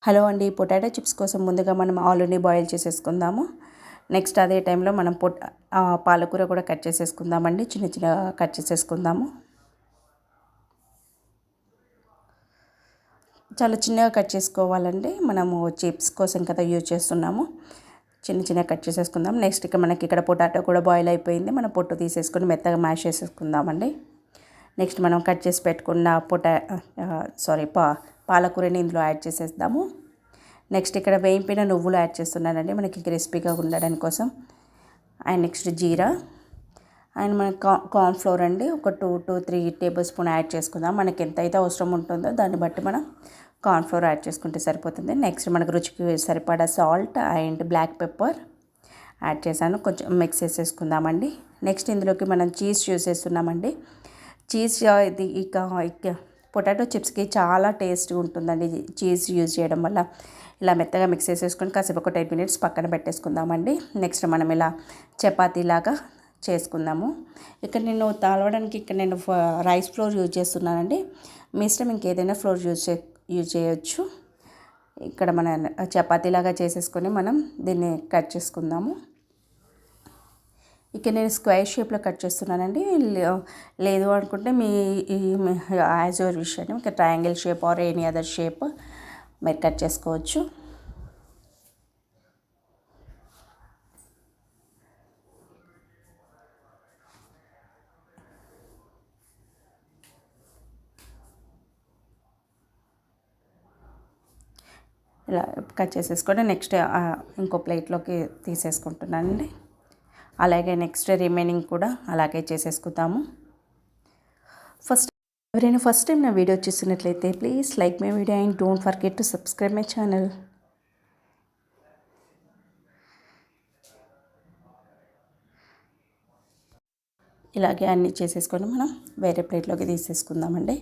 Hello అండి. Potato chips కోసం ముందుగా మనం ఆలూని బాయిల్ చేసేసుకుందాము. నెక్స్ట్ అదే టైంలో మనం పాలకూర కూడా కట్ చేసేసుకుందామండి. చిన్న చిన్నగా కట్ చేసేసుకుందాము. చాలా చిన్నగా కట్ చేసుకోవాలండి. మనము చిప్స్ కోసం కదా యూజ్ చేస్తున్నాము. చిన్న చిన్నగా కట్ చేసేసుకుందాం. నెక్స్ట్ మనకి ఇక్కడ పొటాటో కూడా బాయిల్ అయిపోయింది. మనం పొట్టు తీసేసుకొని మెత్తగా మ్యాష్ చేసేసుకుందామండి. నెక్స్ట్ మనం కట్ చేసి పెట్టుకున్న పాలకూరని ఇందులో యాడ్ చేసేద్దాము. నెక్స్ట్ ఇక్కడ వేయింపిన నువ్వులు యాడ్ చేస్తున్నానండి, మనకి క్రిస్పీగా ఉండడం కోసం. అండ్ నెక్స్ట్ జీరా అండ్ మన కార్న్ ఫ్లోర్ అండి, ఒక 2 to 3 టేబుల్ స్పూన్ యాడ్ చేసుకుందాం. మనకి ఎంత అయితే అవసరం ఉంటుందో దాన్ని బట్టి మనం కార్న్ ఫ్లోర్ యాడ్ చేసుకుంటే సరిపోతుంది. నెక్స్ట్ మనకు రుచికి సరిపడా salt and black pepper add చేశాను. కొంచెం మిక్స్ చేసేసుకుందామండి. నెక్స్ట్ ఇందులోకి మనం చీజ్ యూజ్ చేస్తున్నామండి. చీజ్ ఇది ఇక పొటాటో చిప్స్కి చాలా టేస్ట్ ఉంటుందండి చీజ్ యూజ్ చేయడం వల్ల. ఇలా మెత్తగా మిక్స్ చేసేసుకొని కాసేపు ఒక 10 minutes పక్కన పెట్టేసుకుందామండి. నెక్స్ట్ మనం ఇలా చపాతీలాగా చేసుకుందాము. ఇక్కడ నేను తాలవడానికి నేను రైస్ ఫ్లోర్ యూజ్ చేస్తున్నానండి. మీ ఇష్టం ఇంకేదైనా ఫ్లోర్ యూజ్ చేయొచ్చు. ఇక్కడ మన చపాతీలాగా చేసేసుకొని మనం దీన్ని కట్ చేసుకుందాము. ఇక్కడ నేను స్క్వేర్ షేప్లో కట్ చేస్తున్నానండి. లేదు అనుకుంటే మీ యాజ్ యువర్ విష్ అండి. ఇంకా triangle shape or any other shape మీరు కట్ చేసుకోవచ్చు. ఇలా కట్ చేసేసుకొని నెక్స్ట్ ఇంకో ప్లేట్లోకి తీసేసుకుంటున్నానండి. అలాగే నెక్స్ట్ రిమైనింగ్ కూడా అలాగే చేసేసుకుందాము. ఎవరైనా ఫస్ట్ టైం నా వీడియో చూసినట్లయితే please like my video and don't forget to subscribe my channel. ఇలాగే అన్నీ చేసేసుకొని మనం వేరే ప్లేట్లోకి తీసేసుకుందామండి.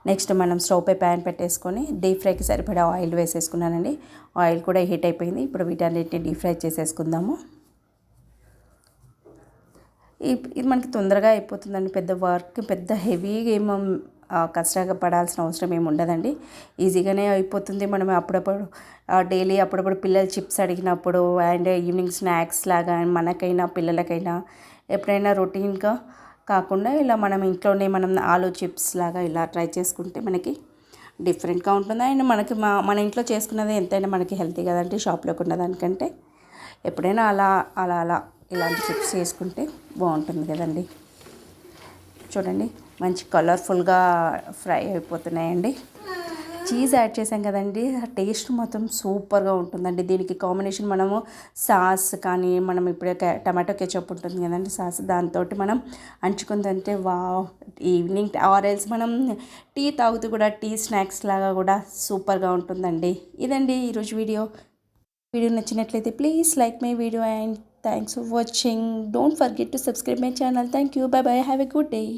నెక్స్ట్ మనం స్టవ్ పై ప్యాన్ పెట్టేసుకొని డీప్ ఫ్రైకి సరిపడా ఆయిల్ వేసేసుకున్నానండి. ఆయిల్ కూడా హీట్ అయిపోయింది. ఇప్పుడు వీటన్నిటిని డీప్ ఫ్రై చేసేసుకుందాము. ఇది మనకి తొందరగా అయిపోతుందండి. పెద్ద హెవీగా ఏమో కష్టంగా పడాల్సిన అవసరం ఏమి ఉండదండి. ఈజీగానే అయిపోతుంది. మనం అప్పుడప్పుడు డైలీ అప్పుడప్పుడు పిల్లలు చిప్స్ అడిగినప్పుడు అండ్ ఈవినింగ్ స్నాక్స్ లాగా మనకైనా పిల్లలకైనా ఎప్పుడైనా రొటీన్గా కాకుండా ఇలా మనం ఇంట్లోనే మనం ఆలూ చిప్స్ లాగా ఇలా ట్రై చేసుకుంటే మనకి డిఫరెంట్గా ఉంటుంది. అండ్ మనకి మన ఇంట్లో చేసుకున్నది ఎంతైనా మనకి హెల్తీ కదండి షాప్లో కొన్న దానికంటే. ఎప్పుడైనా అలా ఇలాంటి చిప్స్ చేసుకుంటే బాగుంటుంది కదండి. చూడండి మంచి కలర్ఫుల్గా ఫ్రై అయిపోతున్నాయండి. చీజ్ యాడ్ చేసాం కదండి, టేస్ట్ మొత్తం సూపర్గా ఉంటుందండి. దీనికి కాంబినేషన్ మనము సాస్ కానీ మనం ఇప్పుడే టమాటో కెచప్ ఉంటుంది కదండి సాస్, దాంతో మనం అంచుకుందంటే ఈవినింగ్ ఆరెల్స్ మనం టీ తాగుతూ కూడా టీ స్నాక్స్ లాగా కూడా సూపర్గా ఉంటుందండి. ఇదండి ఈరోజు వీడియో నచ్చినట్లయితే please like my video and thanks for watching. Don't forget to subscribe my channel. Thank you. Bye bye. Have a good day.